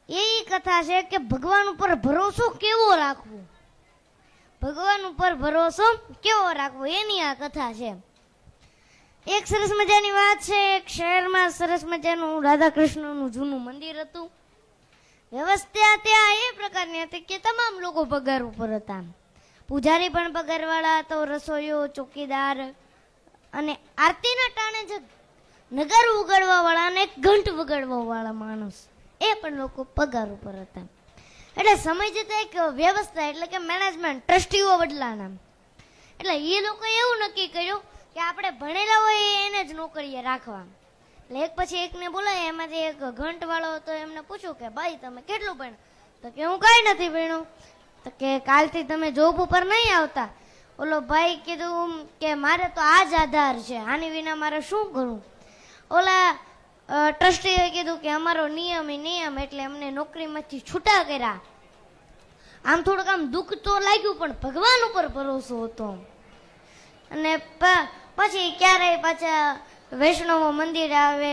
એ કથા છે કે ભગવાન ઉપર ભરોસો કેવો રાખવો, ભગવાન ઉપર ભરોસો કેવો રાખવો એની આ કથા છે. એક સરસ મજાની વાત છે, એક શહેરમાં સરસ મજાનું રાધા કૃષ્ણનું જૂનું મંદિર હતું. વ્યવસ્થા ત્યાં એ પ્રકારની હતી કે તમામ લોકો પગાર ઉપર હતા. પૂજારી પણ પગારવાળા હતો, રસોઈયો, ચોકીદાર અને આરતીના ટાણે જે નગર વગાડવા વાળા અને ઘંટ વગાડવા વાળા માણસ એ પણ લોકો પગાર ઉપર હતા. એટલે સમય જતા એક વ્યવસ્થા એટલે કે મેનેજમેન્ટ ટ્રસ્ટીઓ બદલાના. એટલે એ લોકોએ એવું નક્કી કર્યું કે આપણે ભણેલા હોય એને જ નોકરીએ રાખવા. એટલે એક પછી એકને બોલાય. એમાંથી એક ઘંટ વાળો હતો, એમને પૂછ્યું કે ભાઈ તમે કેટલું ભણ્યા? તો કે હું કાંઈ નથી ભણ્યો. તો કે કાલથી તમે જોબ ઉપર નહીં આવતા. ઓલો ભાઈ કીધું કે મારે તો આ જ આધાર છે, આની વિના મારે શું કરવું? ઓલા ટ્રસ્ટીએ કીધું કે અમારો નિયમ એ નિયમ, એટલે અમને નોકરીમાંથી છૂટા કર્યા. આમ થોડુંક આમ દુઃખ તો લાગ્યું, પણ ભગવાન ઉપર ભરોસો હતો. અને પછી ક્યારેય પાછા વૈષ્ણવો મંદિર આવે,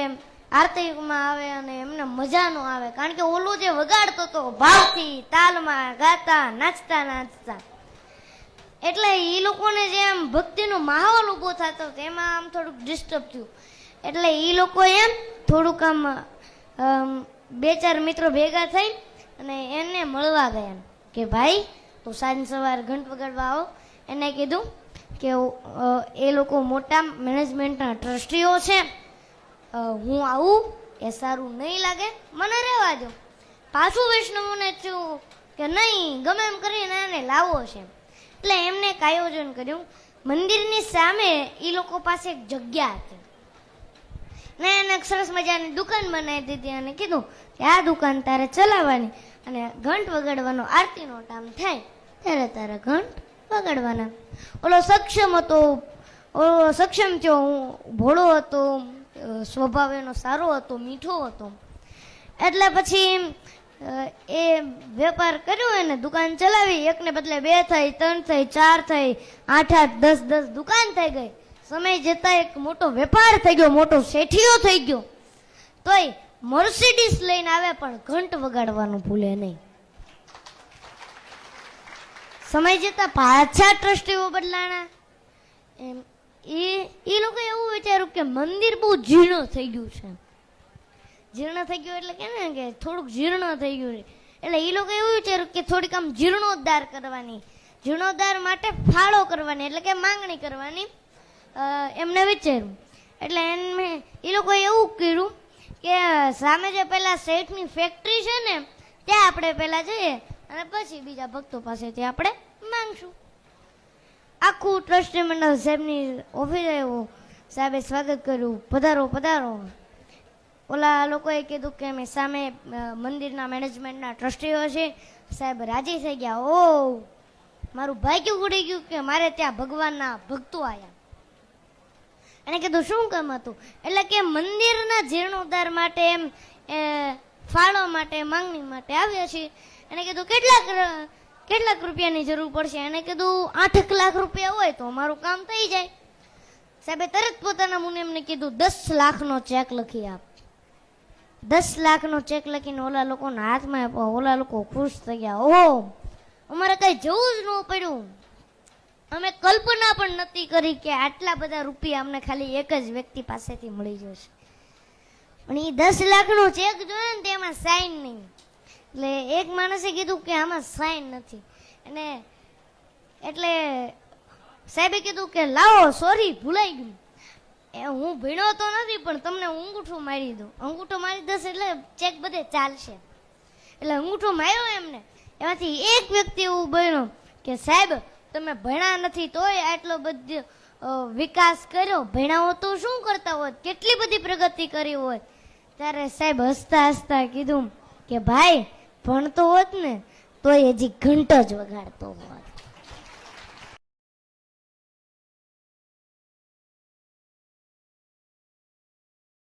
આરતીમાં આવે અને એમને મજા ન આવે, કારણ કે ઓલું જે વગાડતો હતો ભાવથી, તાલમાં ગાતા, નાચતા નાચતા, એટલે એ લોકોને જે આમ ભક્તિનો માહોલ ઉભો થતો એમાં આમ થોડુંક ડિસ્ટર્બ થયું. એટલે એ લોકો એમ થોડુંક આમ બે ચાર મિત્રો ભેગા થઈ અને એને મળવા ગયા કે ભાઈ તું સાંજ સવાર ઘંટ વગાડવા આવો. એને કીધું કે એ લોકો મોટા મેનેજમેન્ટના ટ્રસ્ટીઓ છે, હું આવું એ સારું નહીં લાગે, મને રહેવા દો. પાછું વૈષ્ણવોને થયું કે નહીં, ગમે એમ કરીને એને લાવવો છે. એટલે એમને એક આયોજન કર્યું. મંદિરની સામે એ લોકો પાસે એક જગ્યા હતી ને એને એક સરસ મજાની દુકાન બનાવી દીધી અને કીધું કે આ દુકાન તારે ચલાવવાની અને ઘંટ વગાડવાનો આરતીનો ટાઈમ થાય ત્યારે તારે ઘંટ વગાડવાના. ઓલો સક્ષમ હતો, ઓલો સક્ષમ થયો, હું ભોળો હતો, સ્વભાવ એનો સારો હતો, મીઠો હતો. એટલે પછી એ વેપાર કર્યો એને દુકાન ચલાવી. એકને બદલે 2 થઈ, 3 થઈ, 4 થઈ, 8 10 દુકાન થઈ ગઈ. સમય જતા એક મોટો વેપાર થઈ ગયો, મોટો શેઠિયો થઈ ગયો. તોય મર્સિડીઝ લઈને આવે પણ ઘંટ વગાડવાનું ભૂલે નહીં. સમય જતા પાછા ટ્રસ્ટીઓ બદલાણા. એ લોકો એવું વિચાર્યું કે મંદિર બહુ જીર્ણ થઈ ગયું છે. જીર્ણ થઈ ગયું એટલે કે થોડુંક જીર્ણ થઈ ગયું. એટલે એ લોકો એવું વિચાર્યું કે થોડીક આમ જીર્ણોદ્ધાર કરવાની, જીર્ણોદ્ધાર માટે ફાળો કરવાની એટલે કે માંગણી કરવાની એમને વિચાર્યું. એટલે એ લોકોએ એવું કર્યું કે સામે જે પેલા શેઠની ફેક્ટરી છે ને ત્યાં આપણે પેલા જઈએ અને પછી બીજા ભક્તો પાસેથી આપણે માંગશું. આખું ટ્રસ્ટી મંડળ સાહેબની ઓફિસે આવ્યું. સાહેબે સ્વાગત કર્યું, પધારો પધારો. ઓલા લોકોએ કીધું કે અમે સામે મંદિરના મેનેજમેન્ટના ટ્રસ્ટીઓ છે. સાહેબ રાજી થઈ ગયા. ઓ મારું ભાગ્ય ઉડી ગયું કે મારે ત્યાં ભગવાનના ભક્તો આવ્યા. એને કીધું શું કામ હતું? એટલે કે મંદિરના જીર્ણોદ્ધાર માટે એમ ફાળો માટે, માંગણી માટે આવ્યા છીએ. એને કીધું કેટલાક રૂપિયાની જરૂર પડશે? એને કીધું 8 લાખ રૂપિયા હોય તો મારું કામ થઈ જાય. સાહેબે તરત પોતાના મુનેમને કીધું 10 લાખનો ચેક લખી આપ. 10 લાખનો ચેક લખીને ઓલા લોકોના હાથમાં આપ્યો. ઓલા લોકો ખુશ થઈ ગયા. ઓહો, અમારે કઈ જવું જ ન પડ્યું. અમે કલ્પના પણ નથી કરી કે આટલા બધા રૂપિયા અમને ખાલી એક જ વ્યક્તિ પાસેથી મળી જશે. પણ એ 10 લાખનો ચેક જોયો ને તેમાં સાઈન નહીં. એટલે એક માણસે કીધું કે આમાં સાઈન નથી. અને એટલે સાહેબે કીધું કે લાવો, સોરી ભૂલાઈ ગયું. હું ભીણો તો નથી પણ તમને અંગૂઠો મારી દઉં. અંગૂઠો મારી દસ એટલે ચેક બધે ચાલશે. એટલે અંગૂઠો માર્યો એમને. એમાંથી એક વ્યક્તિ એવું બન્યો કે સાહેબ તમે ભણ્યા નથી તોય આટલો બધો વિકાસ કર્યો. ભણ્યા હોત તો શું કરતા હોત, કેટલી બધી પ્રગતિ કરી હોત. ત્યારે સાહેબ હસતા હસતા કીધું કે ભાઈ ભણતો હોત ને તોય હજી ઘંટ જ વગાડતો હોત.